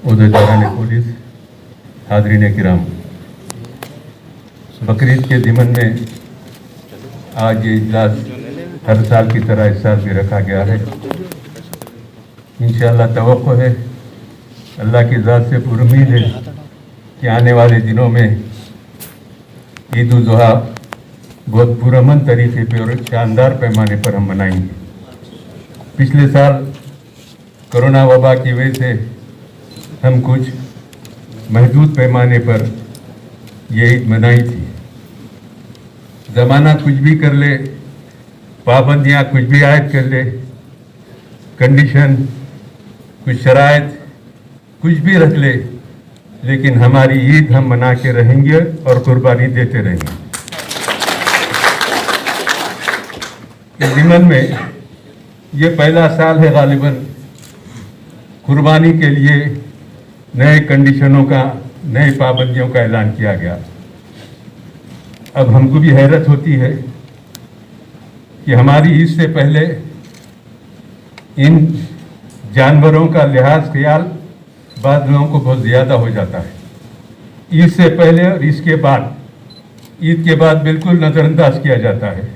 उहदेदारान police, हाज़रीन किराम, बकरीद के ज़िमन में आज ये इजलास हर साल की तरह इस साल भी रखा गया है। इंशाअल्लाह तवक्को है, अल्लाह की ज़ात से पुरुमीद है कि आने वाले दिनों में ईद उल ज़ुहा बहुत पुरअमन तरीके पे और शानदार पैमाने पर हम मनाएंगे। पिछले साल कोरोना वबा की वजह से हम कुछ महदूद पैमाने पर ये ईद मनाई थी। ज़माना कुछ भी कर ले, पाबंदियाँ कुछ भी आयद कर ले, कंडीशन कुछ शराइत कुछ भी रख ले, लेकिन हमारी ईद हम मना के रहेंगे और कुर्बानी देते रहेंगे। इस ज़िमन में ये पहला साल है गालिबन कुर्बानी के लिए नए कंडीशनों का, नए पाबंदियों का ऐलान किया गया। अब हमको भी हैरत होती है कि हमारी ईद से पहले इन जानवरों का लिहाज ख्याल बाद लोगों को बहुत ज़्यादा हो जाता है। ईद से पहले और इसके बाद, ईद के बाद बिल्कुल नज़रअंदाज किया जाता है।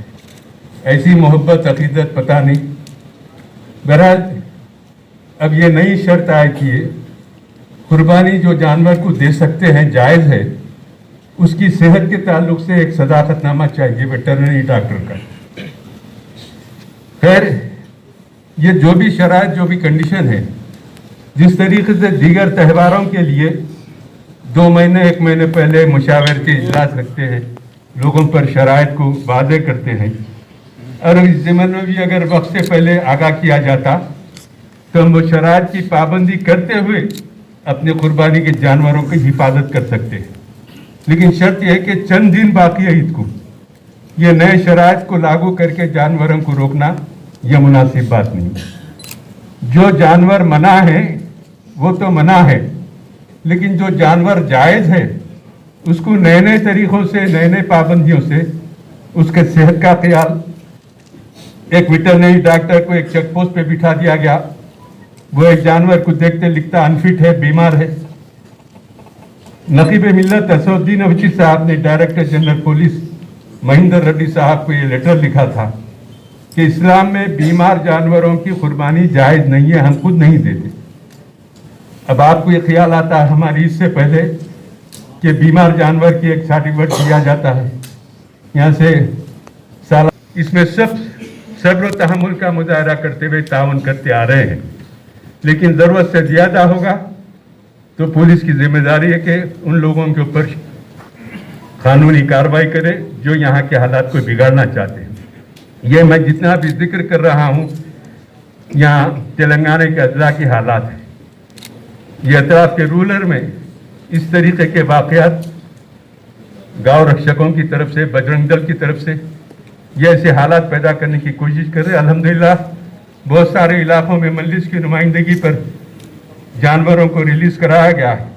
ऐसी मोहब्बत अकीदत पता नहीं। बहरहाल अब ये नई शर्त आयद की है, कुर्बानी जो जानवर को दे सकते हैं जायज़ है, उसकी सेहत के ताल्लुक से एक सदाकतनामा चाहिए वेटरनरी डॉक्टर का। खैर, ये जो भी शराइत, जो भी कंडीशन है, जिस तरीके से दीगर त्यौहारों के लिए 2 महीने 1 महीने पहले मुशावरती इजलास रखते हैं, लोगों पर शराइत को वाज़ेह करते हैं, और इस ज़िमन में भी अगर वक्त से पहले आगाह किया जाता तो हम वो शराइत की पाबंदी करते हुए अपने कुर्बानी के जानवरों की हिफाजत कर सकते हैं। लेकिन शर्त यह है कि चंद दिन बाकी है ईद को, ये नए शराइत को लागू करके जानवरों को रोकना यह मुनासिब बात नहीं। जो जानवर मना है वो तो मना है, लेकिन जो जानवर जायज़ है उसको नए नए तरीक़ों से, नए नए पाबंदियों से उसके सेहत का ख्याल, एक वेटरनरी डॉक्टर को एक चेक पोस्ट पे बिठा दिया गया, वो एक जानवर को देखते लिखता अनफिट है, बीमार है। नकीब मिल्लत असदुद्दीन अवची साहब ने director general police Mahendra Reddy साहब को ये लेटर लिखा था कि इस्लाम में बीमार जानवरों की कुर्बानी जायज़ नहीं है, हम खुद नहीं देते। अब आपको ये ख्याल आता है हमारी इससे पहले कि बीमार जानवर की एक सर्टिफिकेट दिया जाता है, यहाँ से साल इसमें सब सब्र और तहम्मुल का मुजाहरा करते हुए ताउन करते आ रहे हैं। लेकिन ज़रूरत से ज़्यादा होगा तो पुलिस की जिम्मेदारी है कि उन लोगों के ऊपर कानूनी कार्रवाई करे जो यहाँ के हालात को बिगाड़ना चाहते हैं। ये मैं जितना भी जिक्र कर रहा हूँ, यहाँ तेलंगाना के अजला की हालात है। ये अतराफ के रूरल में इस तरीके के वाक़यात गाँव रक्षकों की तरफ से, बजरंग दल की तरफ से ये ऐसे हालात पैदा करने की कोशिश कर रहे। अल्हम्दुलिल्लाह बहुत सारे इलाकों में मजलिस की नुमाइंदगी पर जानवरों को रिलीज़ कराया गया है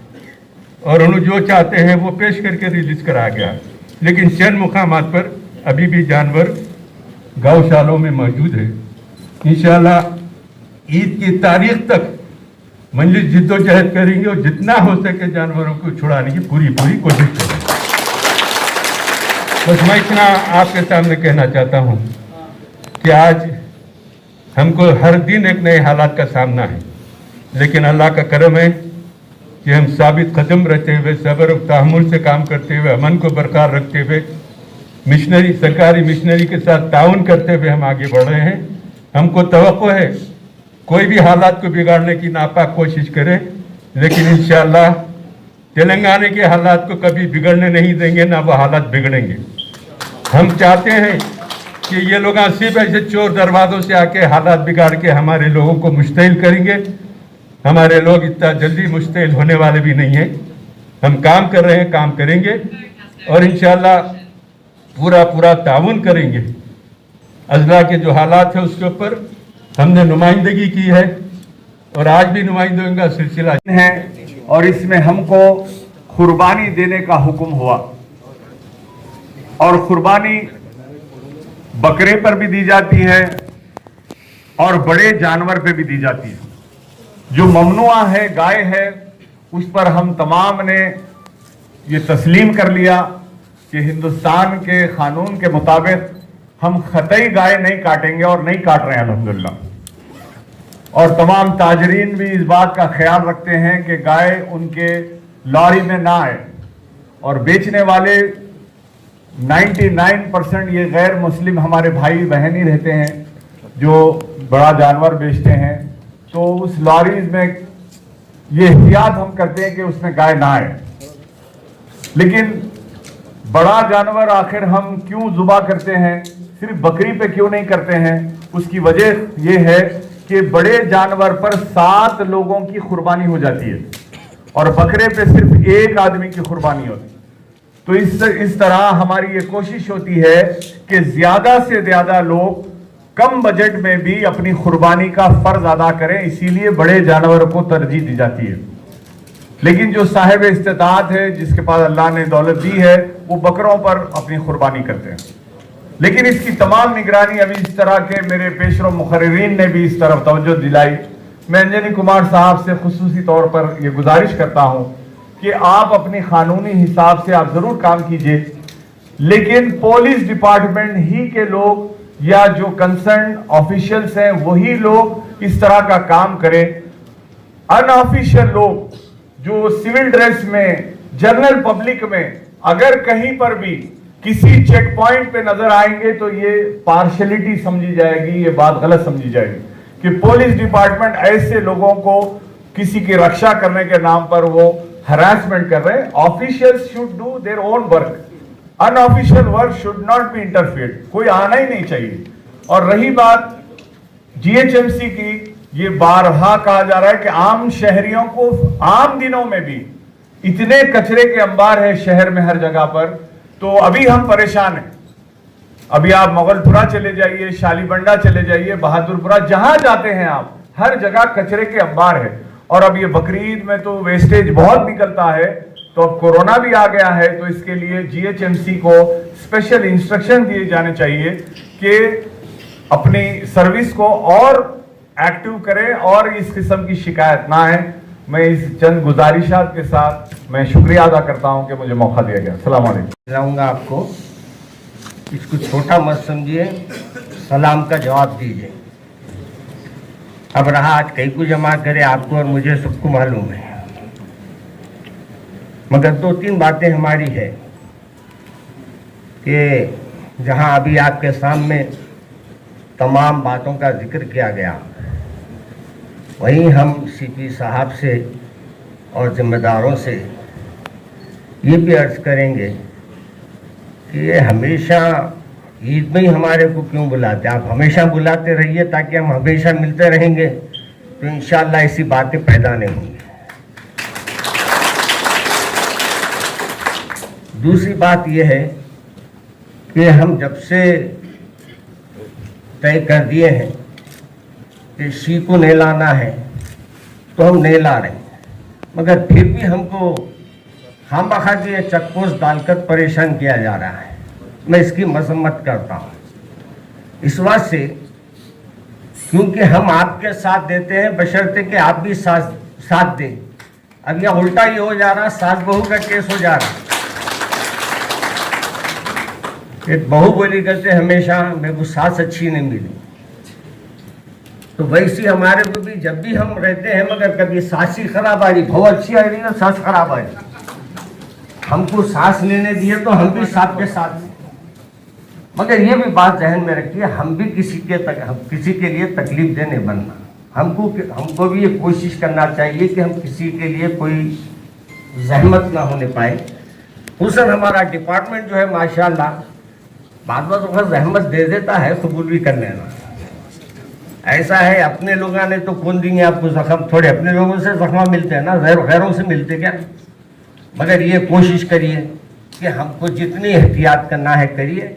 और उन्होंने जो चाहते हैं वो पेश करके रिलीज़ कराया गया है। लेकिन चंद मुकामात पर अभी भी जानवर गौशालों में मौजूद है। इंशाअल्लाह ईद की तारीख तक मजलिस जिद्दोजहद करेंगे और जितना हो सके जानवरों को छुड़ाने की पूरी कोशिश करेंगे। बस मैं इतना आपके सामने कहना चाहता हूँ कि आज हमको हर दिन एक नए हालात का सामना है, लेकिन अल्लाह का करम है कि हम साबित कदम रहते हुए, सब्र और तहम्मुल से काम करते हुए, अमन को बरकरार रखते हुए, मिशनरी, सरकारी मिशनरी के साथ ताउन करते हुए हम आगे बढ़ रहे हैं। हमको तवक्को है कोई भी हालात को बिगाड़ने की नापाक कोशिश करे, लेकिन इंशाअल्लाह तेलंगाना के हालात को कभी बिगड़ने नहीं देंगे, ना वो हालात बिगड़ेंगे। हम चाहते हैं कि ये लोग सिर्फ ऐसे चोर दरवाज़ों से आके हालात बिगाड़ के हमारे लोगों को मुश्तिल करेंगे। हमारे लोग इतना जल्दी मुश्तिल होने वाले भी नहीं हैं। हम काम कर रहे हैं, काम करेंगे और इंशाअल्लाह पूरा ताउन करेंगे। अजला के जो हालात है उसके ऊपर हमने नुमाइंदगी की है और आज भी नुमाइंदगी का सिलसिला है और इसमें हमको कुर्बानी देने का हुक्म हुआ और कुर्बानी बकरे पर भी दी जाती है और बड़े जानवर पे भी दी जाती है। जो ममनुआ है, गाय है, उस पर हम तमाम ने ये तस्लीम कर लिया कि हिंदुस्तान के कानून के मुताबिक हम खतई गाय नहीं काटेंगे और नहीं काट रहे हैं अल्हम्दुलिल्लाह। और तमाम ताजरीन भी इस बात का ख्याल रखते हैं कि गाय उनके लॉरी में ना आए। और बेचने वाले 99% ये गैर मुस्लिम हमारे भाई बहन ही रहते हैं जो बड़ा जानवर बेचते हैं। तो उस लॉरीज में ये एहतियात हम करते हैं कि उसमें गाय ना आए। लेकिन बड़ा जानवर आखिर हम क्यों जुबा करते हैं, सिर्फ बकरी पे क्यों नहीं करते हैं? उसकी वजह यह है कि बड़े जानवर पर 7 लोगों की कुर्बानी हो जाती है और बकरे पे सिर्फ एक आदमी की कुर्बानी होती है। तो इस तरह हमारी ये कोशिश होती है कि ज्यादा से ज्यादा लोग कम बजट में भी अपनी कुर्बानी का फर्ज अदा करें, इसीलिए बड़े जानवरों को तरजीह दी जाती है। लेकिन जो साहिब इस्तेताअत है, जिसके पास अल्लाह ने दौलत दी है, वो बकरों पर अपनी कुर्बानी करते हैं। लेकिन इसकी तमाम निगरानी अभी इस तरह के मेरे पेशरो मुखर्रिरीन ने भी इस तरफ तवज्जो दिलाई। मैं अंजनी कुमार साहब से खुसूसी तौर पर यह गुजारिश करता हूं कि आप अपने कानूनी हिसाब से आप जरूर काम कीजिए, लेकिन पुलिस डिपार्टमेंट ही के लोग या जो कंसर्न ऑफिशियल्स हैं वही लोग इस तरह का काम करें। अनऑफिशियल लोग जो सिविल ड्रेस में, जनरल पब्लिक में अगर कहीं पर भी किसी चेक पॉइंट पे नजर आएंगे तो ये पार्शलिटी समझी जाएगी, ये बात गलत समझी जाएगी कि पुलिस डिपार्टमेंट ऐसे लोगों को किसी की रक्षा करने के नाम पर वो हरासमेंट कर रहे हैं। Officials should do their own work, unofficial work should not be interfered, कोई आना ही नहीं चाहिए। और रही बात जीएचएमसी की, ये बारहा कहा जा रहा है कि आम शहरियों को आम दिनों में भी इतने कचरे के अंबार है शहर में हर जगह पर, तो अभी हम परेशान हैं। अभी आप मोगलपुरा चले जाइए, शालीबंडा चले जाइए, बहादुरपुरा, जहां जाते हैं आप, हर जगह कचरे के अंबार है। और अब ये बकरीद में तो वेस्टेज बहुत निकलता है, तो अब कोरोना भी आ गया है, तो इसके लिए जीएचएमसी को स्पेशल इंस्ट्रक्शन दिए जाने चाहिए कि अपनी सर्विस को और एक्टिव करें और इस किस्म की शिकायत ना आए। मैं इस चंद गुजारिशात के साथ मैं शुक्रिया अदा करता हूं कि मुझे मौका दिया गया। अस्सलाम वालेकुम। लाऊंगा आपको, इसको छोटा मत समझिए, सलाम का जवाब दीजिए। अब रहा आज कई को जमा करे, आपको और मुझे सबको मालूम है, मगर 2-3 बातें हमारी है कि जहां अभी आपके सामने तमाम बातों का जिक्र किया गया, वहीं हम सीपी साहब से और जिम्मेदारों से ये भी अर्ज करेंगे कि ये हमेशा ईद में ही हमारे को क्यों बुलाते, आप हमेशा बुलाते रहिए ताकि हम हमेशा मिलते रहेंगे, तो इंशाअल्लाह ऐसी बातें पैदा नहीं होंगी। दूसरी बात यह है कि हम जब से तय कर दिए हैं कि शी को नहीं लाना है, तो हम नहीं ला रहे, मगर फिर भी हमको खामखा की ये चक्कोस डालकर परेशान किया जा रहा है। मैं इसकी मजम्मत करता हूँ इस बात से, क्योंकि हम आपके साथ देते हैं बशर्ते कि आप भी साथ दें। अब यह उल्टा ही हो जा रहा, सास बहू का केस हो जा रहा। एक बहू बोली करते हमेशा मेरे को सास अच्छी नहीं मिली, तो वैसे हमारे को भी जब भी हम रहते हैं, मगर कभी सास ही खराब आ रही, बहू अच्छी आ रही है, सास खराब आ रही। हमको सास लेने दिए तो हम भी साथ के साथ, मगर ये भी बात जहन में रखिए, हम भी किसी के लिए तकलीफ देने बनना, हमको भी ये कोशिश करना चाहिए कि हम किसी के लिए कोई जहमत ना होने पाए। हुसन हमारा डिपार्टमेंट जो है माशाल्लाह बाद जहमत दे देता है, कबूल भी कर लेना। ऐसा है, अपने लोगों ने तो कौन देंगे आपको जख्म, थोड़े अपने लोगों से जख्मा मिलते हैं ना, गैरों से मिलते क्या। मगर ये कोशिश करिए कि हमको जितनी एहतियात करना है करिए,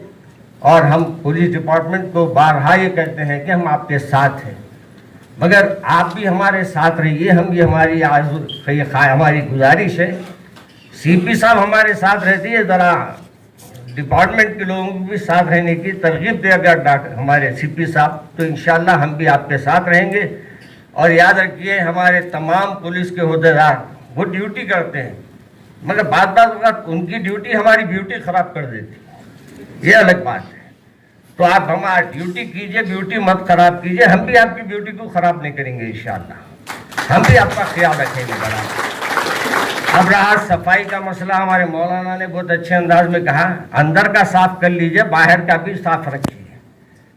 और हम पुलिस डिपार्टमेंट को बारहा ये कहते हैं कि हम आपके साथ हैं, मगर आप भी हमारे साथ रहिए। हम ये हमारी गुजारिश है, सीपी साहब हमारे साथ रहती है, ज़रा डिपार्टमेंट के लोगों को भी साथ रहने की तरगीब दे अगर हमारे सीपी साहब, तो इंशाल्लाह हम भी आपके साथ रहेंगे। और याद रखिए, हमारे तमाम पुलिस के ओहदेदार वो ड्यूटी करते हैं, मगर बात बात उनकी ड्यूटी हमारी ब्यूटी खराब कर देती, ये अलग बात है। तो आप हमारी ड्यूटी कीजिए, ब्यूटी मत खराब कीजिए, हम भी आपकी ब्यूटी को खराब नहीं करेंगे इंशाअल्लाह, हम भी आपका ख्याल रखेंगे बड़ा। अब रहा सफाई का मसला, हमारे मौलाना ने बहुत अच्छे अंदाज में कहा, अंदर का साफ कर लीजिए, बाहर का भी साफ रखिए।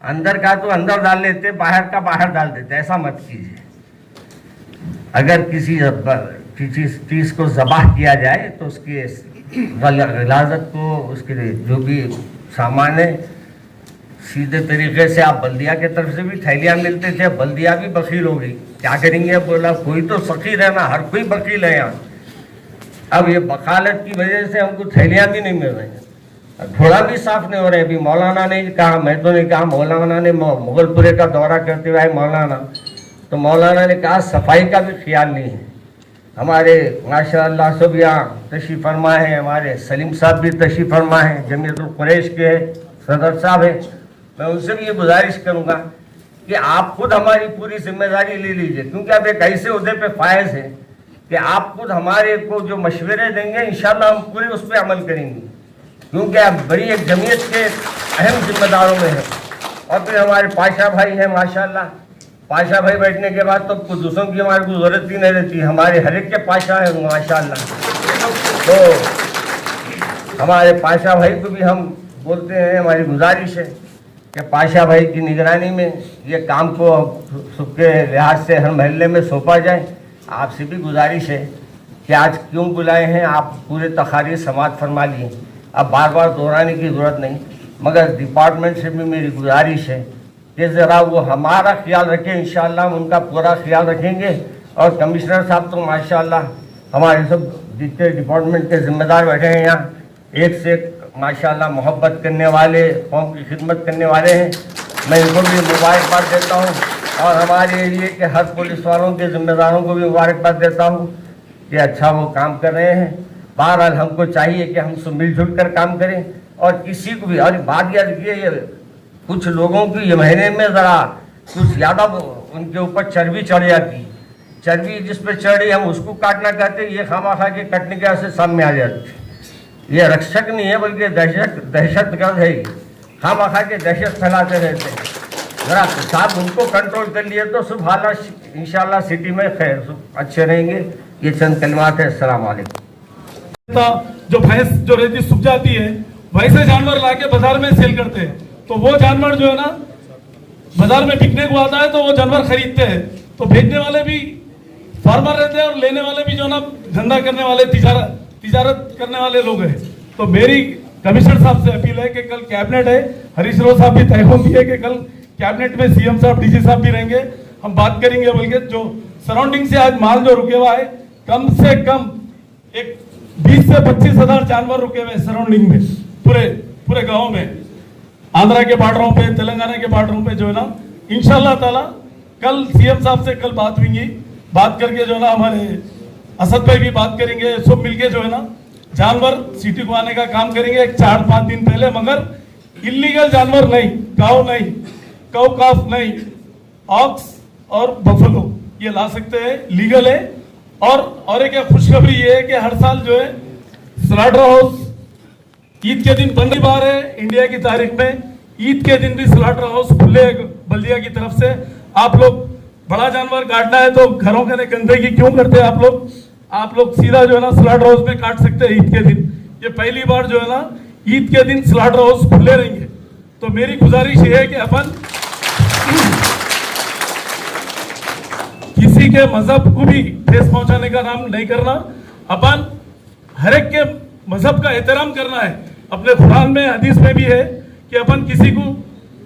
अंदर का तो अंदर डाल लेते, बाहर का बाहर डाल देते, ऐसा मत कीजिए। अगर किसी चीज को ज़बाह किया जाए तो उसकी गिलाजत को, उसके लिए जो भी सामान है, सीधे तरीके से आप बल्दिया की तरफ से भी थैलियाँ मिलते थे, बल्दिया भी बखील हो गई, क्या करेंगे? बोला कोई तो सखी रहना, हर कोई बकील है यहाँ। अब ये बकालत की वजह से हमको थैलियाँ भी नहीं मिल रही हैं, थोड़ा भी साफ नहीं हो रहे। अभी मौलाना ने कहा, मैं तो नहीं कहा, मौलाना ने मुगलपुरे का दौरा करते हुए आए मौलाना, तो मौलाना ने कहा सफाई का भी ख्याल नहीं है। हमारे माशाअल्लाह सब यहाँ तशरीफ़ फरमा है, हमारे सलीम साहब भी तशरीफ़ फरमा है, जमीयतुल कुरैश के सदर साहब है। मैं उनसे भी ये गुजारिश करूँगा कि आप खुद हमारी पूरी जिम्मेदारी ले लीजिए, क्योंकि आप एक ऐसे उहदे पे फायज हैं कि आप खुद हमारे को जो मशवरे देंगे इंशाअल्लाह हम पूरे उस पर अमल करेंगे, क्योंकि आप बड़ी एक जमीयत के अहम जिम्मेदारों में हैं। और फिर हमारे पाशा भाई हैं माशाअल्लाह, पाशा भाई बैठने के बाद तो कुछ दूसरों की हमारे को ज़रूरत ही नहीं रहती, हमारे हर एक के पाशा है माशाअल्लाह। तो हमारे पाशा भाई को भी हम बोलते हैं, हमारी गुजारिश है कि पाशा भाई की निगरानी में ये काम को सुख के लिहाज से हर महल्ले में सौंपा जाए। आपसे भी गुजारिश है कि आज क्यों बुलाए हैं, आप पूरे तखारी समात फरमा लिए, अब बार बार दोहराने की ज़रूरत नहीं, मगर डिपार्टमेंट से भी मेरी गुजारिश है कि ज़रा वो हमारा ख्याल रखें, इंशाअल्लाह हम उनका पूरा ख्याल रखेंगे। और कमिश्नर साहब तो माशाअल्लाह हमारे सब जितने डिपार्टमेंट के ज़िम्मेदार बैठे हैं यहाँ, एक से एक माशाअल्लाह मोहब्बत करने वाले, कौम की खिदमत करने वाले हैं। मैं इनको भी मुबारकबाद देता हूँ और हमारे एरिए के हर पुलिस वालों के ज़िम्मेदारों को भी मुबारकबाद देता हूँ कि अच्छा वो काम कर रहे हैं। बहरहाल हमको चाहिए कि हम सब मिलजुल कर काम करें और किसी को भी, और बात याद रखिए, ये कुछ लोगों की ये महीने में ज़रा कुछ ज़्यादा उनके ऊपर चर्बी चढ़ जाती, चर्बी जिस पर चढ़ रही हम उसको काटना कहते, ये खामा के कटने के से सामने आ जाती। ये रक्षक नहीं है बल्कि दहशतगर्द है, खामा के दहशत फैलाते रहते हैं। ज़रा साहब उनको कंट्रोल कर लिए तो सब हालात इंशाअल्लाह सिटी में खैर अच्छे रहेंगे। ये चंद कलमात है। अस्सलाम वालेकुम। जो भैंस जो रहती सूख जाती है, वैसे जानवर लाके बाजार में सेल करते हैं, तो वो जानवर जो है ना बाजार में बिकने को आता है तो वो जानवर खरीदते हैं, तो बेचने वाले भी फार्मर रहते हैं और लेने वाले भी जो ना धंधा करने वाले, तिजारत करने वाले लोग हैं। तो मेरी कमिश्नर साहब से अपील है कि कल कैबिनेट है, हरीश राव साहब भी तय हो गई कि कल कैबिनेट में सीएम साहब, डीजी साहब भी रहेंगे, हम बात करेंगे। बल्कि जो सराउंडिंग से आज माल जो रुके हुआ है, कम से कम एक 20 से 25 हजार जानवर रुके हुए सराउंडिंग में, पूरे गांव में, आंध्रा के बॉर्डरों पे, तेलंगाना के बॉर्डरों पे जो है ना, इंशाल्लाह ताला कल सीएम साहब से कल बात होगी, बात करके जो है ना हमारे असद भाई भी बात करेंगे, सब मिलके जो है ना जानवर सिटी को आने का काम करेंगे 4-5 दिन पहले, मगर इलीगल जानवर नहीं, काऊ नहीं, काऊ काफ नहीं, ऑक्स और बफलो ये ला सकते हैं, लीगल है। और एक खुशखबरी ये है कि हर साल जो है स्लॉटर हाउस ईद के दिन 15 बार है इंडिया की तारीख में, ईद के दिन भी स्लॉटर हाउस खुले बल्दिया की तरफ से। आप लोग बड़ा जानवर काटना है तो घरों के गंदगी क्यों करते हैं आप लोग सीधा जो है ना स्लॉटर हाउस में काट सकते हैं ईद के दिन। ये पहली बार जो है ना ईद के दिन स्लॉटर हाउस खुले रहेंगे। तो मेरी गुजारिश ये है कि अपन किसी के मजहब को भी ठेस पहुंचाने का काम नहीं करना, अपन हर एक के मजहब का एहतराम करना है। अपने कुरान में, हदीस में भी है कि अपन किसी को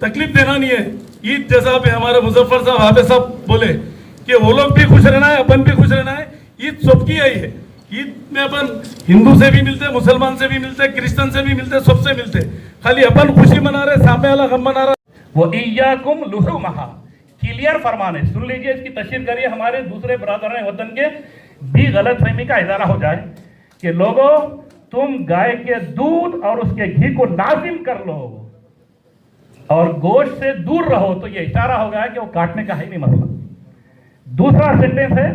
तकलीफ देना नहीं है। ईद जैसा पे हमारे मुजफ्फर साहब, हाफिज साहब बोले कि वो लोग भी खुश रहना है, अपन भी खुश रहना है। ईद सबकी आई है। ईद में अपन हिंदू से भी मिलते, मुसलमान से भी मिलते, क्रिश्चियन से भी मिलते, सबसे मिलते। खाली अपन खुशी मना रहे, सामने वाला गम मना रहा। वो इय्याकुम लुहुमहा क्लियर फरमाने, सुन लीजिए, इसकी तशरीह करिए, हमारे दूसरे बरादरान वतन के भी गलतफहमी का इजारा हो जाए कि लोगों तुम गाय के दूध और उसके घी को लाजिम कर लो और गोश्त से दूर रहो, तो ये इशारा हो गया कि वो काटने का है नहीं मसला। दूसरा सेंटेंस है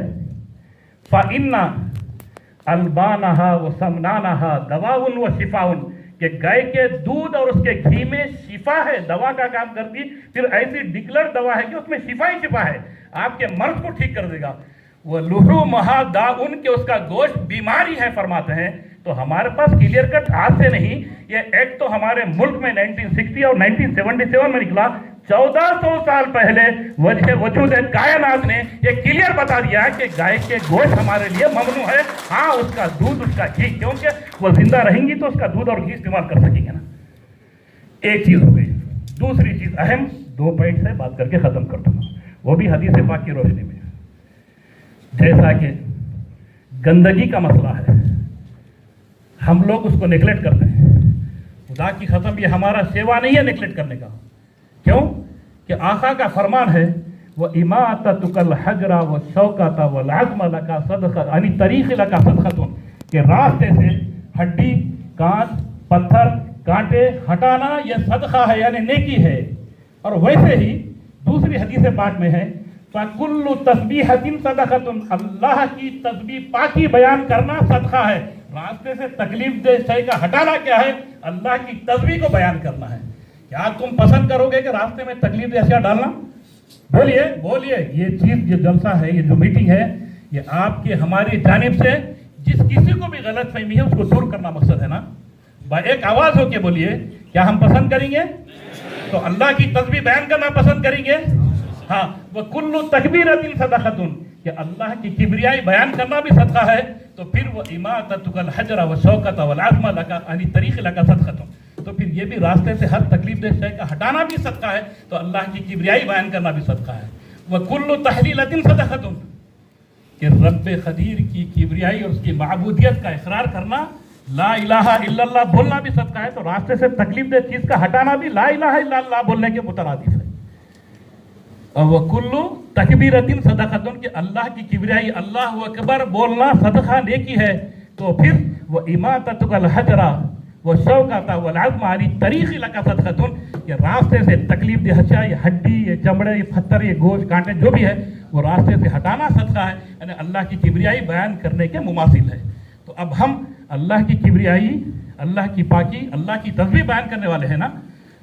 फइन्ना अलबानहा व समनानहा दवाउन व शिफाउन, कि गाय के दूध और उसके घी में शिफा है, दवा का काम करती। फिर ऐसी डिक्लेयर दवा है कि उसमें शिफा ही शिफा है, आपके मर्ज को ठीक कर देगा। वो लुहू महादाउन, के उसका गोश्त बीमारी है फरमाते हैं। तो हमारे पास क्लियर कट आज से नहीं, ये एक्ट तो हमारे मुल्क में 1960 और 1977 में निकला। 1400 साल पहले वजूद कायनात ने ये क्लियर बता दिया कि गाय के गोश्त हमारे लिए ममनू है। हाँ, उसका दूध, उसका घी, क्योंकि वो जिंदा रहेंगी तो उसका दूध और घी इस्तेमाल कर सकेंगे ना। एक चीज हो गई। दूसरी चीज अहम, 2 पॉइंट से बात करके खत्म करता हूं, वो भी हदीस पाक की रोशनी में। जैसा कि गंदगी का मसला है, हम लोग उसको नेगलेक्ट करते हैं। खुदा की कसम, ये हमारा सेवा नहीं है नेगलेक्ट करने का। क्यों कि आका का फरमान है, वह इमाततुकल हजरा व शौकता व लाज़मा लका सदका, यानी तरीक़ लका सदक़तुन, के रास्ते से हड्डी, कांच, पत्थर, कांटे हटाना यह सदका है, यानी नेकी है। और वैसे ही दूसरी हदीस पाक में है, फ़कुल्लु तस्बीहतिन सदक़तुन, अल्लाह की तस्बीह पाकी बयान करना सदका है। रास्ते से तकलीफ दे शय का हटाना क्या है? अल्लाह की तस्बीह को बयान करना है। क्या तुम पसंद करोगे कि रास्ते में तकलीफ दे अशिया डालना? बोलिए बोलिए। ये चीज, ये जलसा है, ये जो मीटिंग है, ये आपके हमारी जानिब से जिस किसी को भी गलत फहमी है उसको दूर करना मकसद है ना। एक आवाज होके बोलिए, क्या हम पसंद करेंगे? तो अल्लाह की तस्बीह बयान करना पसंद करेंगे? हाँ, वह कुल्लु तकबीरतिन सदक़तुन, कि अल्लाह की किबरियाई बयान करना भी सदका है। तो फिर वो इमाततुकल हजरा व शौकता व लाज़मा लका, यानी तरीक़ लका सदक़तुन, तो फिर ये भी रास्ते से हर तकलीफ दे शय का हटाना भी सदका है। तो अल्लाह की किबरियाई बयान करना भी सदका है। वह कुल्लु तहलीलतिन सदक़तुन, कि रब्बे क़दीर की किबरियाई और उसकी माबूदियत का इकरार करना, ला इलाहा इल्लल्लाह बोलना भी सदका है। तो रास्ते से तकलीफ दे चीज का हटाना भी ला इलाहा इल्लल्लाह बोलने के मुतरादिफ है। और वह कुल्लु तकबीरतिन सदक़तुन, कि अल्लाह की किबरियाई, अल्लाहु अकबर बोलना सदका नेकी है। तो फिर वह इमाततुकल हजरा वो शौकता व लाज़मा, यानी तरीक़ लका सदक़तुन, कि रास्ते से तकलीफ दे हचा, ये हड्डी, ये चमड़े, ये पत्थर, ये गोश्त, कांटे जो भी है, वो रास्ते से हटाना सदका है, यानी अल्लाह की किबरियाई बयान करने के मुमासिल है। तो अब हम अल्लाह की किबरियाई, अल्लाह की पाकी, अल्लाह की तस्बीह बयान करने वाले हैं ना।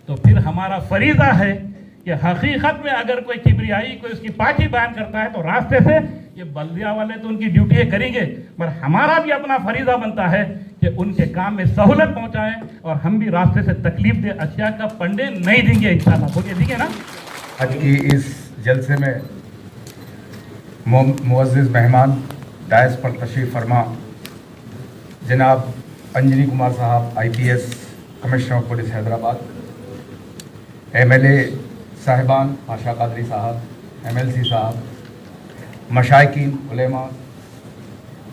तो फिर हमारा फरीज़ा है कि हकीकत में अगर कोई किबरियाई, कोई उसकी पाकी बयान करता है तो रास्ते से, ये बल्दिया वाले तो उनकी ड्यूटी करेंगे, पर हमारा भी अपना फरीज़ा बनता है कि उनके काम में सहूलत पहुंचाएं, और हम भी रास्ते से तकलीफ दे अशिया का पंडे नहीं देंगे इंशाअल्लाह। बोलिए देंगे ना। आज की इस जलसे में मुअज़्ज़िज़ मेहमान डायस पर तशरीफ़ फरमा जनाब अंजनी कुमार साहब, IPS commissioner of police Hyderabad, MLA साहिबान आशा कादरी साहब, MLC साहब, मशाइकीन, उलेमा,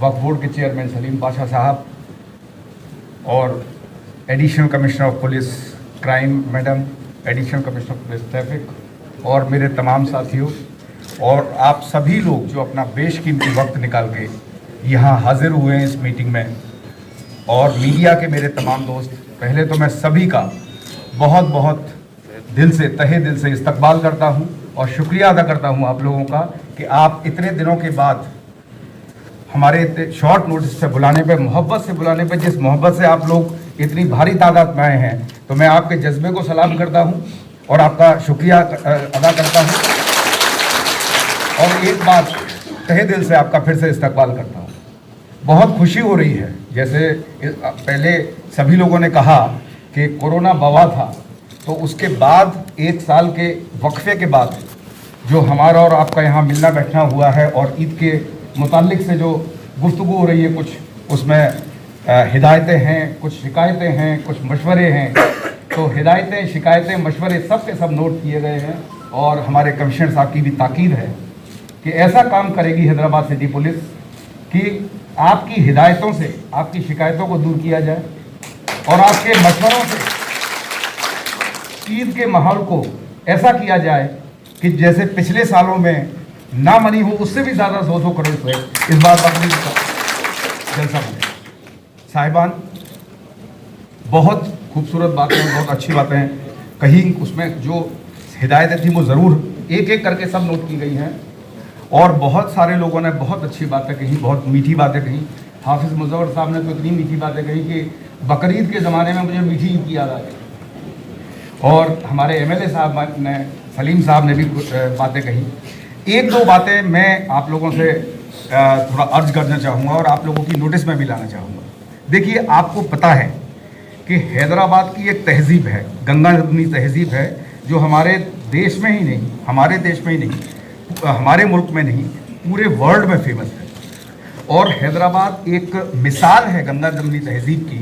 वक्फ बोर्ड के चेयरमैन सलीम पाशा साहब, और additional commissioner of police crime madam, additional commissioner of police traffic, और मेरे तमाम साथियों, और आप सभी लोग जो अपना बेशकीमती वक्त निकाल के यहाँ हाजिर हुए हैं इस मीटिंग में, और मीडिया के मेरे तमाम दोस्त, पहले तो मैं सभी का बहुत बहुत दिल से, तहे दिल से इस्तकबाल करता हूँ और शुक्रिया अदा करता हूँ आप लोगों का कि आप इतने दिनों के बाद हमारे शॉर्ट नोटिस पे बुलाने पे, मोहब्बत से बुलाने पे, जिस मोहब्बत से आप लोग इतनी भारी तादाद में आए हैं, तो मैं आपके जज्बे को सलाम करता हूँ और आपका शुक्रिया अदा करता हूँ। और एक बात तहे दिल से आपका फिर से इस्तकबाल करता हूँ। बहुत खुशी हो रही है, जैसे पहले सभी लोगों ने कहा कि कोरोना वबा था, तो उसके बाद 1 साल के वक्फे के बाद जो हमारा और आपका यहाँ मिलना बैठना हुआ है, और ईद के मुताल्लिक से जो गुफ्तगू हो रही है, कुछ उसमें हिदायतें हैं, कुछ शिकायतें हैं, कुछ मशवरे हैं। तो हिदायतें, शिकायतें, मशवरे सब के सब नोट किए गए हैं, और हमारे कमिश्नर साहब की भी ताकीद है कि ऐसा काम करेगी हैदराबाद सिटी पुलिस कि आपकी हिदायतों से आपकी शिकायतों को दूर किया जाए, और आपके मशवरों से ईद के माहौल को ऐसा किया जाए कि जैसे पिछले सालों में ना मनी हो, उससे भी ज़्यादा 100 करोड़ रुपये इस बार बकरीद का जलसा बने। साहिबान, बहुत खूबसूरत बातें, बहुत अच्छी बातें कहीं, उसमें जो हिदायतें थी वो ज़रूर एक एक करके सब नोट की गई हैं, और बहुत सारे लोगों ने बहुत अच्छी बातें कही, बहुत मीठी बातें कही। हाफिज मुजफ्फर साहब ने तो इतनी मीठी बातें कही कि बकरीद के ज़माने में मुझे मीठी ईद की याद आ गई। और हमारे एमएलए साहब ने, सलीम साहब ने भी कुछ बातें कही। एक दो बातें मैं आप लोगों से थोड़ा अर्ज करना चाहूँगा और आप लोगों की नोटिस में भी लाना चाहूँगा। देखिए, आपको पता है कि हैदराबाद की एक तहजीब है, गंगा नदी तहजीब है, जो हमारे देश में ही नहीं, हमारे देश में ही नहीं, हमारे मुल्क में नहीं, पूरे वर्ल्ड में फेमस है। और हैदराबाद एक मिसाल है गंगा जमनी तहजीब की,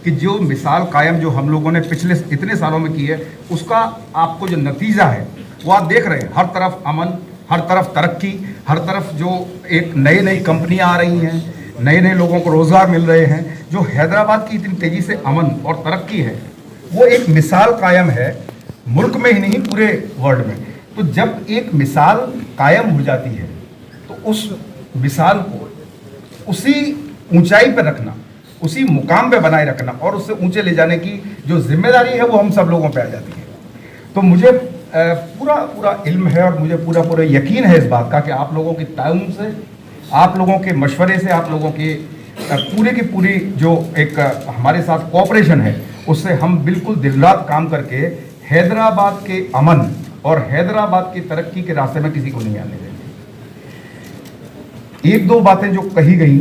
कि जो मिसाल कायम जो हम लोगों ने पिछले इतने सालों में की है, उसका आपको जो नतीजा है वो आप देख रहे हैं। हर तरफ अमन, हर तरफ तरक्की, हर तरफ जो एक नई नई कंपनियां आ रही हैं, नए नए लोगों को रोज़गार मिल रहे हैं। जो हैदराबाद की इतनी तेज़ी से अमन और तरक्की है, वो एक मिसाल कायम है, मुल्क में ही नहीं पूरे वर्ल्ड में। तो जब एक मिसाल कायम हो जाती है तो उस मिसाल को उसी ऊंचाई पर रखना, उसी मुकाम पे बनाए रखना और उससे ऊंचे ले जाने की जो जिम्मेदारी है वो हम सब लोगों पे आ जाती है। तो मुझे पूरा इल्म है और मुझे पूरा यकीन है इस बात का कि आप लोगों की ताउन से, आप लोगों के मशवरे से, आप लोगों के पूरे की पूरी जो एक हमारे साथ कोऑपरेशन है, उससे हम बिल्कुल दिन रात काम करके हैदराबाद के अमन और हैदराबाद की तरक्की के रास्ते में किसी को नहीं आने देंगे। एक दो बातें जो कही गई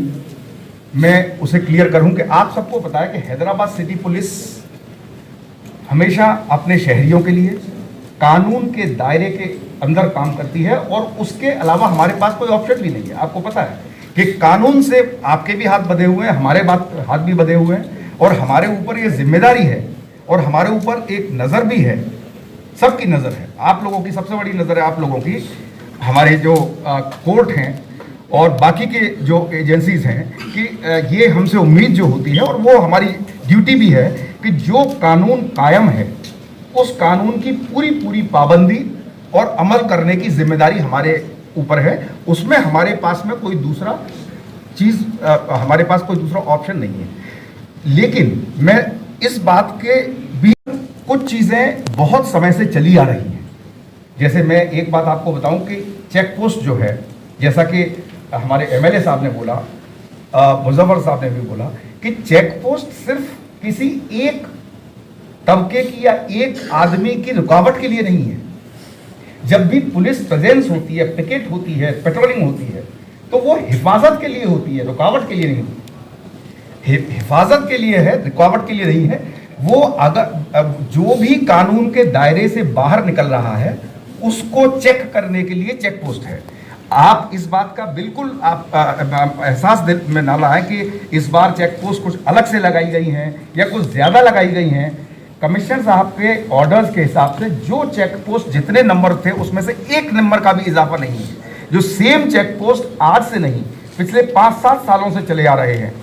मैं उसे क्लियर करूं कि आप सबको पता है कि हैदराबाद सिटी पुलिस हमेशा अपने शहरियों के लिए कानून के दायरे के अंदर काम करती है और उसके अलावा हमारे पास कोई ऑप्शन भी नहीं है। आपको पता है कि कानून से आपके भी हाथ बंधे हुए हैं, हमारे हाथ भी बंधे हुए हैं और हमारे ऊपर ये जिम्मेदारी है और हमारे ऊपर एक नज़र भी है, सबकी नज़र है। आप लोगों की सबसे बड़ी नज़र है, आप लोगों की, हमारे जो कोर्ट हैं और बाकी के जो एजेंसीज हैं कि ये हमसे उम्मीद जो होती है और वो हमारी ड्यूटी भी है कि जो कानून कायम है उस कानून की पूरी पाबंदी और अमल करने की जिम्मेदारी हमारे ऊपर है। उसमें हमारे पास में कोई दूसरा चीज़, हमारे पास कोई दूसरा ऑप्शन नहीं है। लेकिन मैं इस बात के भी कुछ चीज़ें बहुत समय से चली आ रही हैं। जैसे मैं एक बात आपको बताऊं कि चेक पोस्ट जो है, जैसा कि हमारे एमएलए साहब ने बोला, मुजफ्फर साहब ने भी बोला कि चेक पोस्ट सिर्फ किसी एक तबके की या एक आदमी की रुकावट के लिए नहीं है। जब भी पुलिस प्रेजेंस होती है, पिकेट होती है, पेट्रोलिंग होती है, तो वो हिफाजत के लिए होती है, रुकावट के लिए नहीं होती। हिफाजत के लिए है, रुकावट के लिए नहीं है। वो अगर जो भी कानून के दायरे से बाहर निकल रहा है उसको चेक करने के लिए चेक पोस्ट है। आप इस बात का बिल्कुल आप एहसास दिल में ना लाएं कि इस बार चेक पोस्ट कुछ अलग से लगाई गई हैं या कुछ ज़्यादा लगाई गई हैं। कमिश्नर साहब के ऑर्डर्स के हिसाब से जो चेक पोस्ट जितने नंबर थे उसमें से एक नंबर का भी इजाफा नहीं है। जो सेम चेक पोस्ट आज से नहीं, पिछले 5-7 सालों से चले आ रहे हैं,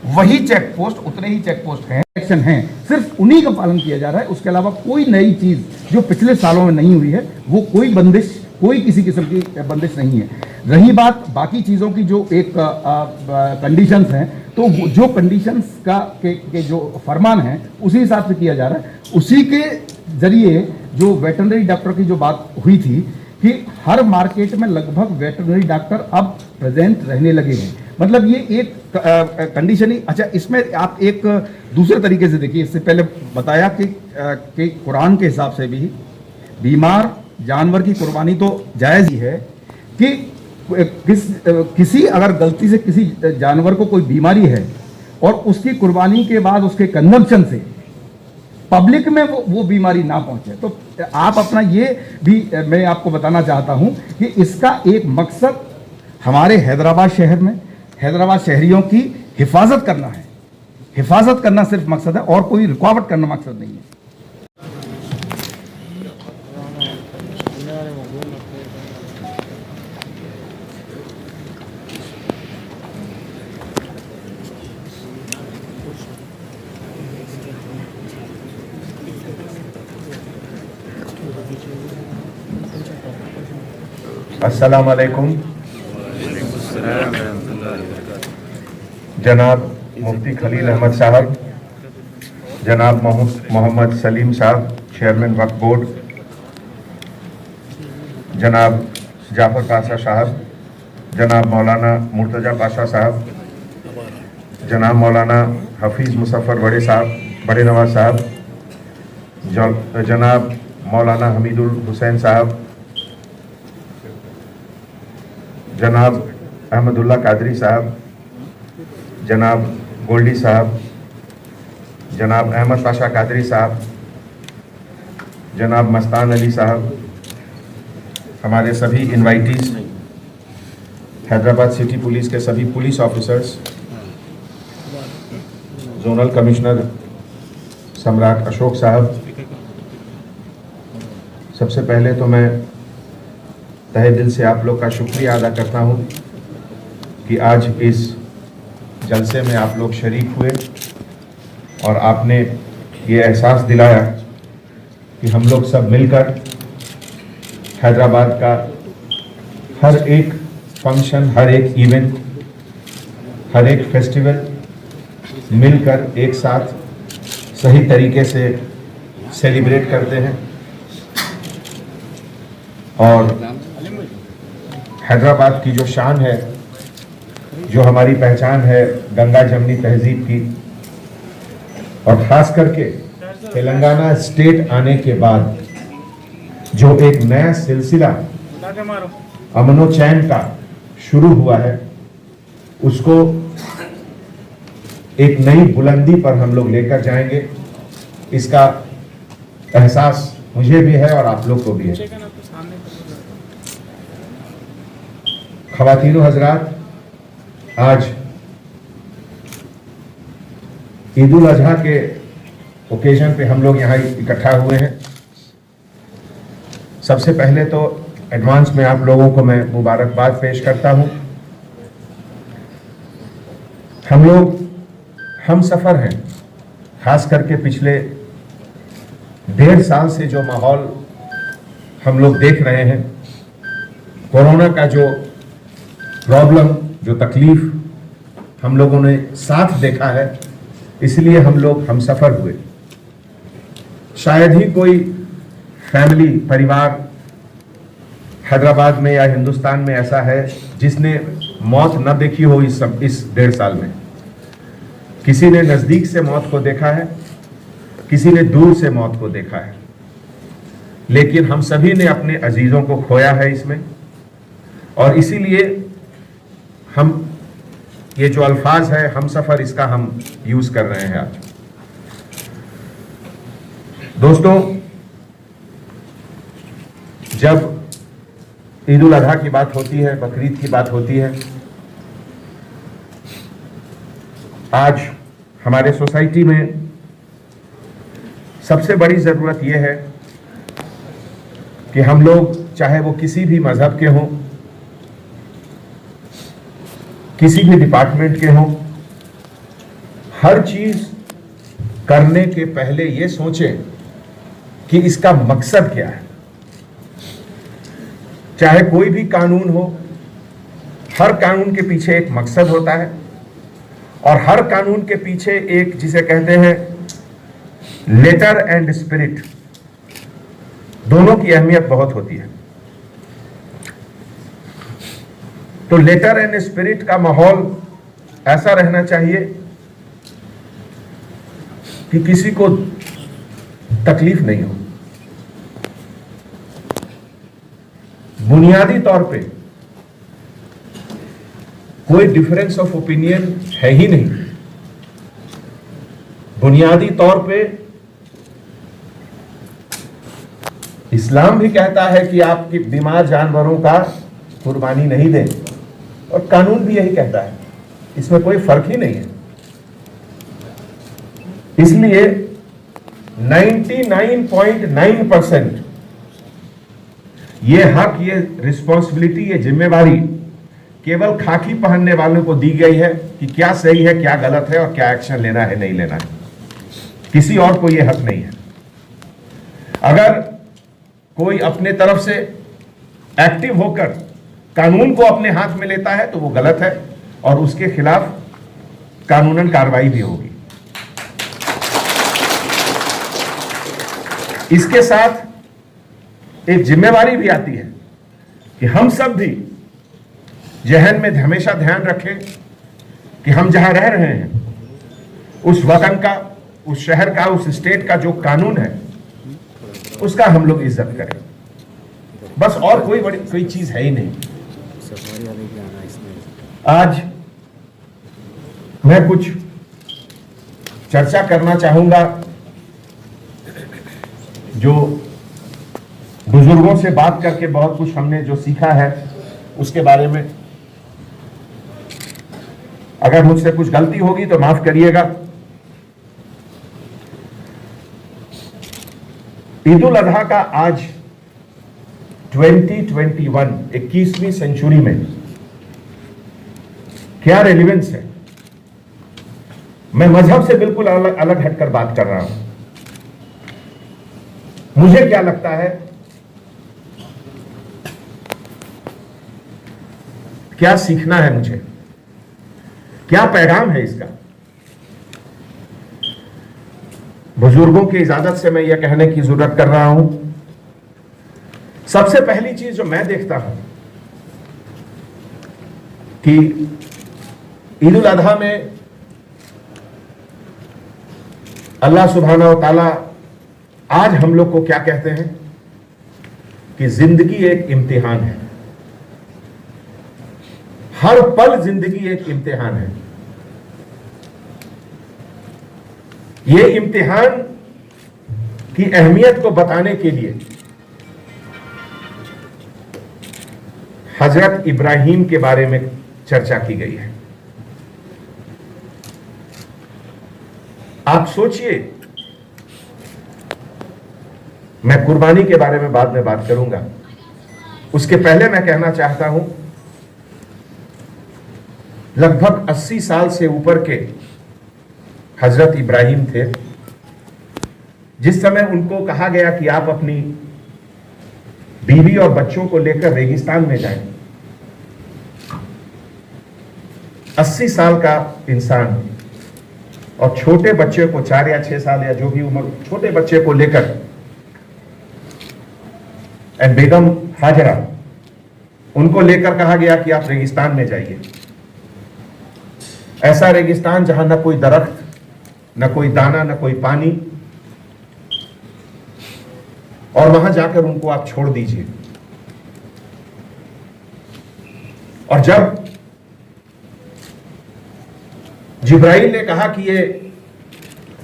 वही चेक पोस्ट, उतने ही चेक पोस्ट हैं, एक्शन हैं, सिर्फ उन्हीं का पालन किया जा रहा है। उसके अलावा कोई नई चीज़ जो पिछले सालों में नहीं हुई है, वो कोई बंदिश, कोई किसी किस्म की बंदिश नहीं है। रही बात बाकी चीज़ों की, जो एक कंडीशंस हैं, तो जो कंडीशंस के जो फरमान है उसी हिसाब से किया जा रहा है। उसी के जरिए जो वेटरनरी डॉक्टर की जो बात हुई थी कि हर मार्केट में लगभग वेटरनरी डॉक्टर अब प्रेजेंट रहने लगे हैं, मतलब ये एक कंडीशन ही। अच्छा, इसमें आप एक दूसरे तरीके से देखिए, इससे पहले बताया कि कुरान के हिसाब से भी बीमार जानवर की कुर्बानी तो जायज़ ही है कि किसी अगर गलती से किसी जानवर को कोई बीमारी है और उसकी कुर्बानी के बाद उसके कंजम्पशन से पब्लिक में वो बीमारी ना पहुंचे, तो आप अपना ये भी मैं आपको बताना चाहता हूं कि इसका एक मकसद हमारे हैदराबाद शहर में हैदराबाद शहरियों की हिफाजत करना है। हिफाजत करना सिर्फ मकसद है और कोई रुकावट करना मकसद नहीं है। अस्सलाम वालेकुम। जनाब मुफ्ती खलील अहमद साहब, जनाब मोहम्मद सलीम साहब, चेयरमैन वक्फ बोर्ड, जनाब जाफर पाशा साहब, जनाब मौलाना मुर्तजा पाशा साहब, जनाब मौलाना हफीज़ मुजफ्फर बड़े नवाज साहब, जनाब मौलाना हमीदुल हुसैन साहब, जनाब अहमदुल्ला कादरी साहब, जनाब गोल्डी साहब, जनाब अहमद पाशा कादरी साहब, जनाब मस्तान अली साहब, हमारे सभी इनवाइटीज, हैदराबाद सिटी पुलिस के सभी पुलिस ऑफिसर्स, जोनल कमिश्नर सम्राट अशोक साहब, सबसे पहले तो मैं तहे दिल से आप लोग का शुक्रिया अदा करता हूं कि आज इस जलसे में आप लोग शरीक हुए और आपने ये एहसास दिलाया कि हम लोग सब मिलकर हैदराबाद का हर एक फंक्शन, हर एक इवेंट, हर एक फेस्टिवल मिलकर एक साथ सही तरीके से सेलिब्रेट करते हैं। और हैदराबाद की जो शान है, जो हमारी पहचान है गंगा जमनी तहजीब की, और ख़ास करके तेलंगाना स्टेट आने के बाद जो एक नया सिलसिला अमनो चैन का शुरू हुआ है, उसको एक नई बुलंदी पर हम लोग लेकर जाएंगे। इसका एहसास मुझे भी है और आप लोग को भी है। ख़वातीनो हजरात, आज ईद उल अजहा के ओकेजन पे हम लोग यहाँ इकट्ठा हुए हैं। सबसे पहले तो एडवांस में आप लोगों को मैं मुबारकबाद पेश करता हूँ। हम लोग हम सफ़र हैं, खास करके पिछले 1.5 साल से जो माहौल हम लोग देख रहे हैं, कोरोना का जो प्रॉब्लम, जो तकलीफ हम लोगों ने साथ देखा है, इसलिए हम लोग हम सफ़र हुए। शायद ही कोई फैमिली, परिवार हैदराबाद में या हिंदुस्तान में ऐसा है जिसने मौत न देखी हो इस 1.5 साल में। किसी ने नज़दीक से मौत को देखा है, किसी ने दूर से मौत को देखा है, लेकिन हम सभी ने अपने अजीज़ों को खोया है इसमें। और इसीलिए हम ये जो अल्फाज है हम सफ़र, इसका हम यूज़ कर रहे हैं आज। दोस्तों, जब ईद उल अजहा की बात होती है, बकरीद की बात होती है, आज हमारे सोसाइटी में सबसे बड़ी ज़रूरत यह है कि हम लोग, चाहे वो किसी भी मज़हब के हों, किसी भी डिपार्टमेंट के हों, हर चीज़ करने के पहले ये सोचें कि इसका मकसद क्या है। चाहे कोई भी कानून हो, हर कानून के पीछे एक मकसद होता है, और हर कानून के पीछे एक, जिसे कहते हैं लेटर एंड स्पिरिट, दोनों की अहमियत बहुत होती है। तो लेटर एंड स्पिरिट का माहौल ऐसा रहना चाहिए कि किसी को तकलीफ नहीं हो। बुनियादी तौर पे कोई डिफरेंस ऑफ ओपिनियन है ही नहीं। बुनियादी तौर पे इस्लाम भी कहता है कि आपकी बीमार जानवरों का कुर्बानी नहीं दें, और कानून भी यही कहता है, इसमें कोई फर्क ही नहीं है। इसलिए 99.9% ये हक, ये रिस्पॉन्सिबिलिटी, ये जिम्मेवारी केवल खाकी पहनने वालों को दी गई है कि क्या सही है, क्या गलत है और क्या एक्शन लेना है, नहीं लेना है। किसी और को ये हक नहीं है। अगर कोई अपने तरफ से एक्टिव होकर कानून को अपने हाथ में लेता है तो वो गलत है, और उसके खिलाफ कानूनन कार्रवाई भी होगी। इसके साथ एक जिम्मेवारी भी आती है कि हम सब भी जहन में हमेशा ध्यान रखें कि हम जहां रह रहे हैं उस वतन का, उस शहर का, उस स्टेट का जो कानून है उसका हम लोग इज्जत करें। बस और कोई चीज है ही नहीं। आज मैं कुछ चर्चा करना चाहूंगा जो बुजुर्गों से बात करके बहुत कुछ हमने जो सीखा है उसके बारे में। अगर मुझसे कुछ गलती होगी तो माफ करिएगा। ईद उल अजहा का आज 2021 21वीं सेंचुरी में क्या रेलिवेंस है? मैं मजहब से बिल्कुल अलग हटकर बात कर रहा हूं। मुझे क्या लगता है, क्या सीखना है मुझे, क्या पैगाम है इसका? बुजुर्गों की इजाजत से मैं यह कहने की जरूरत कर रहा हूं। सबसे पहली चीज जो मैं देखता हूं कि ईद उल अजहा में अल्लाह सुब्हानहू व तआला आज हम लोग को क्या कहते हैं कि जिंदगी एक इम्तिहान है। हर पल जिंदगी एक इम्तिहान है। ये इम्तिहान की अहमियत को बताने के लिए हजरत इब्राहिम के बारे में चर्चा की गई है। आप सोचिए, मैं कुर्बानी के बारे में बाद में बात करूंगा, उसके पहले मैं कहना चाहता हूं लगभग 80 साल से ऊपर के हजरत इब्राहिम थे। जिस समय उनको कहा गया कि आप अपनी बीवी और बच्चों को लेकर रेगिस्तान में जाएं, 80 साल का इंसान और छोटे बच्चे को 4 या 6 साल या जो भी उम्र, छोटे बच्चे को लेकर, एंड बेगम हाजरा, उनको लेकर कहा गया कि आप रेगिस्तान में जाइए। ऐसा रेगिस्तान जहां न कोई दरख्त, न कोई दाना, न कोई पानी, और वहां जाकर उनको आप छोड़ दीजिए। और जब जिब्राइल ने कहा कि ये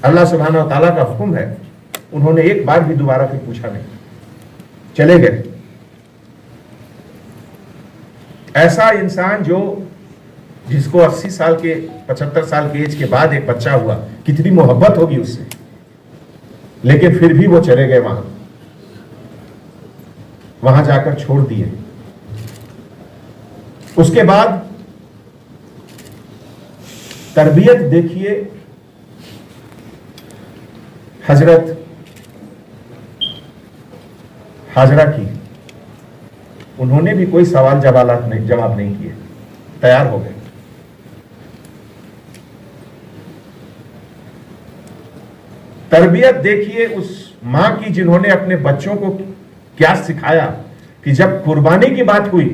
अल्लाह सुब्हानहू व तआला का हुक्म है, उन्होंने एक बार भी दोबारा फिर पूछा नहीं, चले गए। ऐसा इंसान जिसको 80 साल के 75 साल के एज के बाद एक बच्चा हुआ, कितनी मोहब्बत होगी उससे, लेकिन फिर भी वो चले गए वहां जाकर छोड़ दिए। उसके बाद तरबियत देखिए हजरत हाजरा की। उन्होंने भी कोई सवाल जवाब नहीं किए, तैयार हो गए। तरबियत देखिए उस मां की जिन्होंने अपने बच्चों को क्या सिखाया कि जब कुर्बानी की बात हुई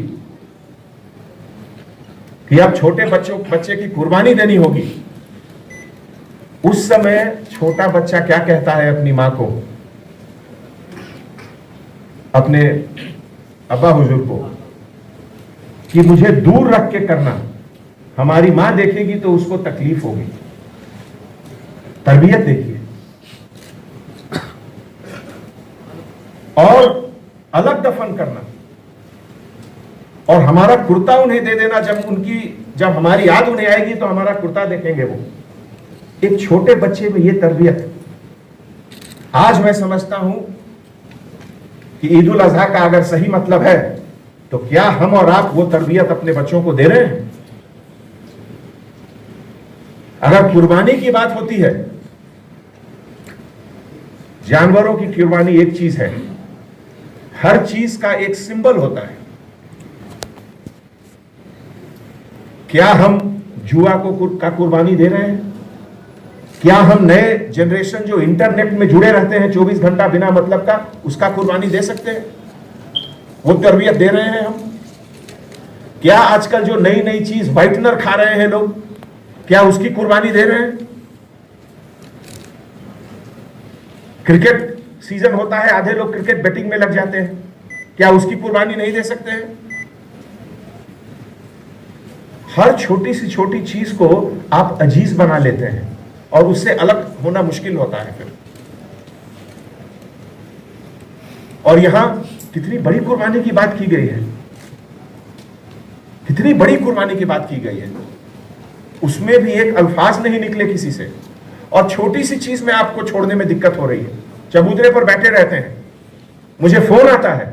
कि अब छोटे बच्चे की कुर्बानी देनी होगी, उस समय छोटा बच्चा क्या कहता है अपनी मां को, अपने अब्बा हुजूर को, कि मुझे दूर रख के करना, हमारी मां देखेगी तो उसको तकलीफ होगी। तरबियत देखिए। और अलग दफन करना और हमारा कुर्ता उन्हें दे देना, जब हमारी याद उन्हें आएगी तो हमारा कुर्ता देखेंगे वो। एक छोटे बच्चे में ये तरबियत, आज मैं समझता हूं कि ईद उल अजहा का अगर सही मतलब है तो क्या हम और आप वो तरबियत अपने बच्चों को दे रहे हैं? अगर कुर्बानी की बात होती है, जानवरों की कुर्बानी एक चीज है, हर चीज का एक सिंबल होता है। क्या हम जुआ का कुर्बानी दे रहे हैं? क्या हम नए जनरेशन जो इंटरनेट में जुड़े रहते हैं 24 घंटा बिना मतलब का, उसका कुर्बानी दे सकते हैं? वो तरबियत दे रहे हैं हम? क्या आजकल जो नई नई चीज व्हाइटनर खा रहे हैं लोग, क्या उसकी कुर्बानी दे रहे हैं? क्रिकेट सीजन होता है, आधे लोग क्रिकेट बैटिंग में लग जाते हैं, क्या उसकी कुर्बानी नहीं दे सकते हैं? हर छोटी सी छोटी चीज को आप अजीज बना लेते हैं और उससे अलग होना मुश्किल होता है फिर। और यहां कितनी बड़ी कुर्बानी की बात की गई है, कितनी बड़ी कुर्बानी की बात की गई है, उसमें भी एक अल्फाज नहीं निकले किसी से। और छोटी सी चीज में आपको छोड़ने में दिक्कत हो रही है। चबूतरे पर बैठे रहते हैं, मुझे फोन आता है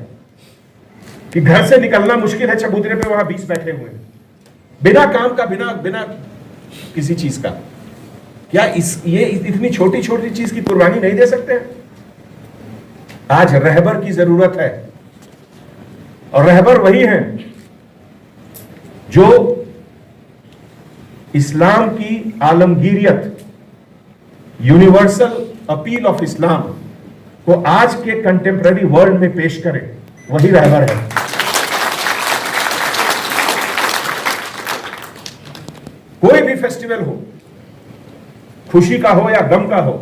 कि घर से निकलना मुश्किल है, चबूतरे पे वहां 20 बैठे हुए हैं, बिना काम का, बिना किसी चीज का। क्या ये इतनी छोटी छोटी चीज की कुर्बानी नहीं दे सकते? आज रहबर की जरूरत है, और रहबर वही है जो इस्लाम की आलमगीरियत, यूनिवर्सल अपील ऑफ इस्लाम को आज के कंटेम्पररी वर्ल्ड में पेश करे, वही रहबर है। कोई भी फेस्टिवल हो, खुशी का हो या गम का हो,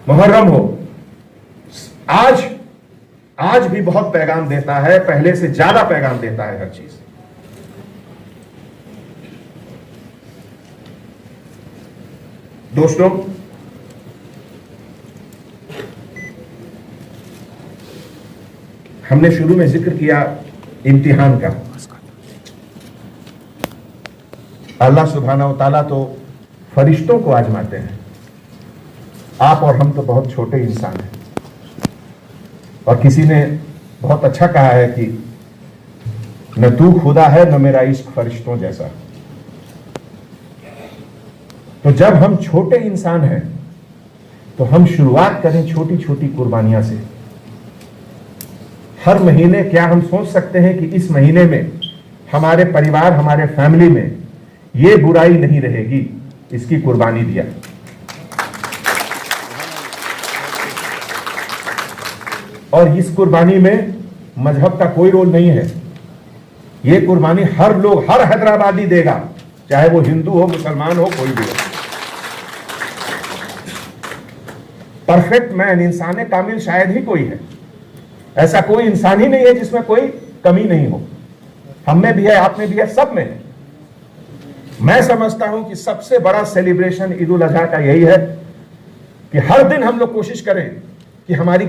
मुहर्रम हो, आज भी बहुत पैगाम देता है, पहले से ज्यादा पैगाम देता है हर चीज। दोस्तों, हमने शुरू में जिक्र किया इम्तिहान का। अल्लाह सुब्हानहू व तआला तो फरिश्तों को आजमाते हैं, आप और हम तो बहुत छोटे इंसान हैं। और किसी ने बहुत अच्छा कहा है कि न तू खुदा है न मेरा इश्क फरिश्तों जैसा। तो जब हम छोटे इंसान हैं तो हम शुरुआत करें छोटी छोटी कुर्बानियां से। हर महीने क्या हम सोच सकते हैं कि इस महीने में हमारे परिवार, हमारे फैमिली में ये बुराई नहीं रहेगी, इसकी कुर्बानी दिया। और इस कुर्बानी में मजहब का कोई रोल नहीं है। ये कुर्बानी हर लोग, हर हैदराबादी देगा, चाहे वो हिंदू हो, मुसलमान हो, कोई भी हो। परफेक्ट मैन, इंसान कामिल शायद ही कोई है। ऐसा कोई इंसान ही नहीं है जिसमें कोई कमी नहीं हो। हम में भी है, आप में भी है, सब में है। मैं समझता हूं कि सबसे बड़ा सेलिब्रेशन ईद उल अजहा का यही है कि हर दिन हम लोग कोशिश kare कि हमारी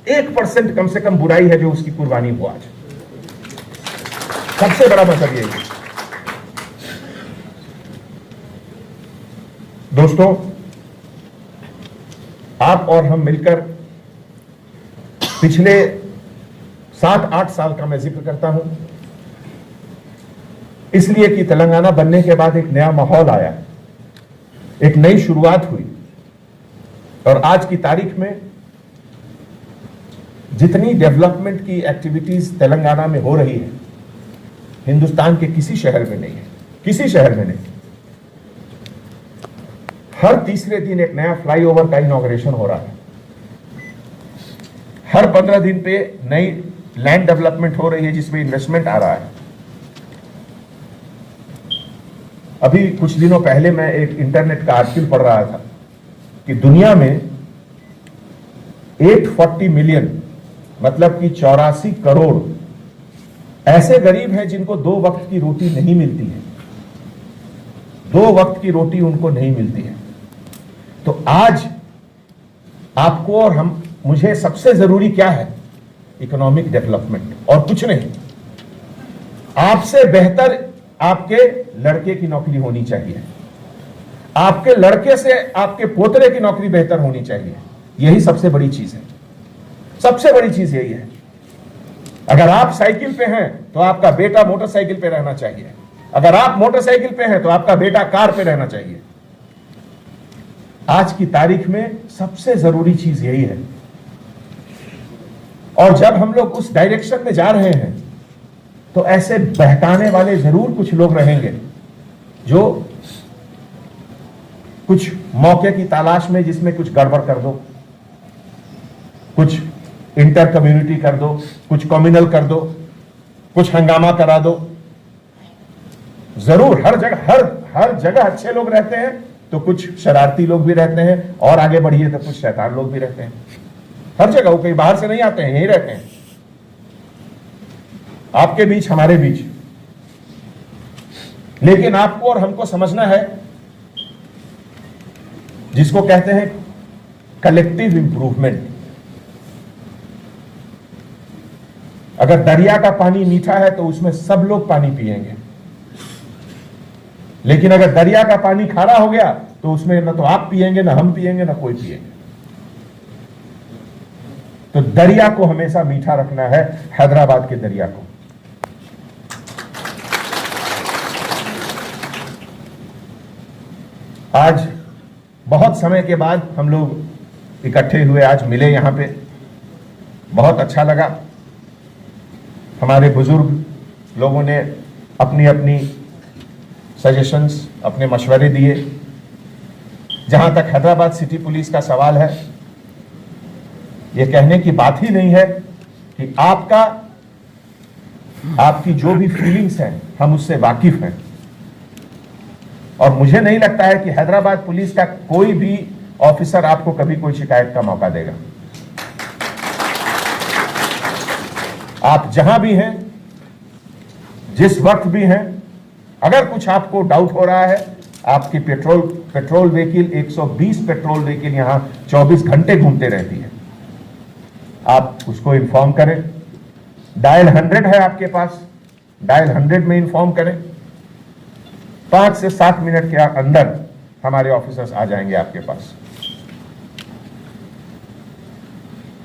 1% कम से कम बुराई है जो उसकी कुर्बानी हो। आज सबसे बड़ा मतलब यही है। दोस्तों, आप और हम मिलकर पिछले 7-8 साल का मैं जिक्र करता हूं, इसलिए कि तेलंगाना बनने के बाद एक नया माहौल आया, एक नई शुरुआत हुई। और आज की तारीख में जितनी डेवलपमेंट की एक्टिविटीज तेलंगाना में हो रही है, हिंदुस्तान के किसी शहर में नहीं है, किसी शहर में नहीं। हर तीसरे दिन एक नया फ्लाईओवर का इनॉग्रेशन हो रहा है, हर 15 दिन पे नई लैंड डेवलपमेंट हो रही है जिसमें इन्वेस्टमेंट आ रहा है। अभी कुछ दिनों पहले मैं एक इंटरनेट का आर्टिकल पढ़ रहा था कि दुनिया में 840 मिलियन, मतलब कि 84 करोड़ ऐसे गरीब हैं जिनको 2 वक्त की रोटी नहीं मिलती है। 2 वक्त की रोटी उनको नहीं मिलती है। तो आज आपको और मुझे सबसे जरूरी क्या है? इकोनॉमिक डेवलपमेंट, और कुछ नहीं। आपसे बेहतर आपके लड़के की नौकरी होनी चाहिए, आपके लड़के से आपके पोतरे की नौकरी बेहतर होनी चाहिए। यही सबसे बड़ी चीज है, सबसे बड़ी चीज यही है। अगर आप साइकिल पे हैं तो आपका बेटा मोटरसाइकिल पे रहना चाहिए, अगर आप मोटरसाइकिल पे हैं तो आपका बेटा कार पे रहना चाहिए। आज की तारीख में सबसे जरूरी चीज यही है। और जब हम लोग उस डायरेक्शन में जा रहे हैं तो ऐसे बहकाने वाले जरूर कुछ लोग रहेंगे जो कुछ मौके की तलाश में, जिसमें कुछ गड़बड़ कर दो, कुछ इंटर कम्युनिटी कर दो, कुछ कम्युनल कर दो, कुछ हंगामा करा दो। जरूर हर जगह अच्छे लोग रहते हैं, तो कुछ शरारती लोग भी रहते हैं, और आगे बढ़िए तो कुछ शैतान लोग भी रहते हैं। हर जगह, वो कहीं बाहर से नहीं आते हैं, यहीं रहते हैं, आपके बीच, हमारे बीच। लेकिन आपको और हमको समझना है, जिसको कहते हैं कलेक्टिव इंप्रूवमेंट। अगर दरिया का पानी मीठा है तो उसमें सब लोग पानी पिएंगे, लेकिन अगर दरिया का पानी खारा हो गया तो उसमें ना तो आप पिएंगे, ना हम पिएंगे, ना कोई पिएंगे। तो दरिया को हमेशा मीठा रखना है, हैदराबाद के दरिया को। आज बहुत समय के बाद हम लोग इकट्ठे हुए, आज मिले यहां पे, बहुत अच्छा लगा। हमारे बुजुर्ग लोगों ने अपनी अपनी सजेशंस, अपने मशवरे दिए। जहां तक हैदराबाद सिटी पुलिस का सवाल है, यह कहने की बात ही नहीं है कि आपकी जो भी फीलिंग्स हैं हम उससे वाकिफ हैं, और मुझे नहीं लगता है कि हैदराबाद पुलिस का कोई भी ऑफिसर आपको कभी कोई शिकायत का मौका देगा। आप जहां भी हैं, जिस वक्त भी हैं, अगर कुछ आपको डाउट हो रहा है, आपकी पेट्रोल व्हीकल 120 पेट्रोल व्हीकल यहां 24 घंटे घूमते रहती है, आप उसको इन्फॉर्म करें। डायल 100 है आपके पास, डायल 100 में इन्फॉर्म करें। 5 से 7 मिनट के अंदर हमारे ऑफिसर्स आ जाएंगे आपके पास।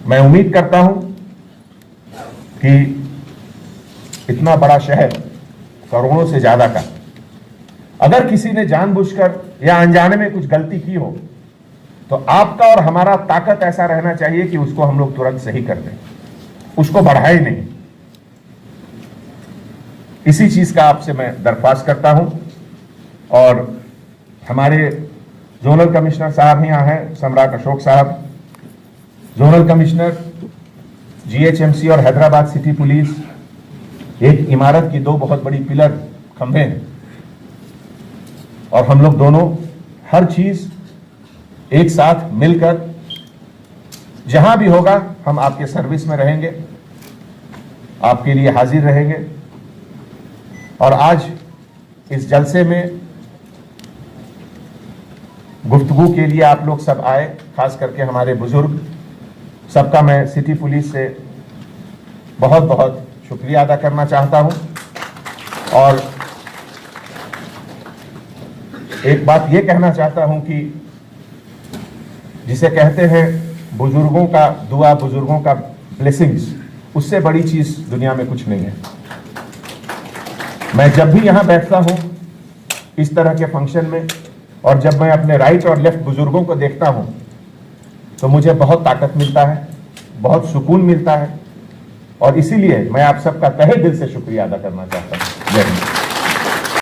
मैं उम्मीद करता हूं कि इतना बड़ा शहर, करोड़ों से ज्यादा का, अगर किसी ने जानबूझकर या अनजाने में कुछ गलती की हो, तो आपका और हमारा ताकत ऐसा रहना चाहिए कि उसको हम लोग तुरंत सही कर दें, उसको बढ़ाए नहीं। इसी चीज का आपसे मैं दरख्वास्त करता हूं। और हमारे जोनल कमिश्नर साहब यहां हैं, सम्राट अशोक साहब, जोनल कमिश्नर, जीएचएमसी और हैदराबाद सिटी पुलिस एक इमारत की 2 बहुत बड़ी पिलर खंभे हैं, और हम लोग दोनों हर चीज एक साथ मिलकर, जहां भी होगा हम आपके सर्विस में रहेंगे, आपके लिए हाजिर रहेंगे। और आज इस जलसे में गुफ्तगू के लिए आप लोग सब आए, खास करके हमारे बुजुर्ग, सबका मैं सिटी पुलिस से बहुत बहुत शुक्रिया अदा करना चाहता हूं। और एक बात ये कहना चाहता हूं कि जिसे कहते हैं बुजुर्गों का दुआ, बुजुर्गों का ब्लेसिंग्स, उससे बड़ी चीज दुनिया में कुछ नहीं है। मैं जब भी यहां बैठता हूं इस तरह के फंक्शन में, और जब मैं अपने राइट और लेफ्ट बुजुर्गों को देखता हूं, तो मुझे बहुत ताकत मिलता है, बहुत सुकून मिलता है, और इसीलिए मैं आप सबका तहे दिल से शुक्रिया अदा करना चाहता हूं। जय हिंद।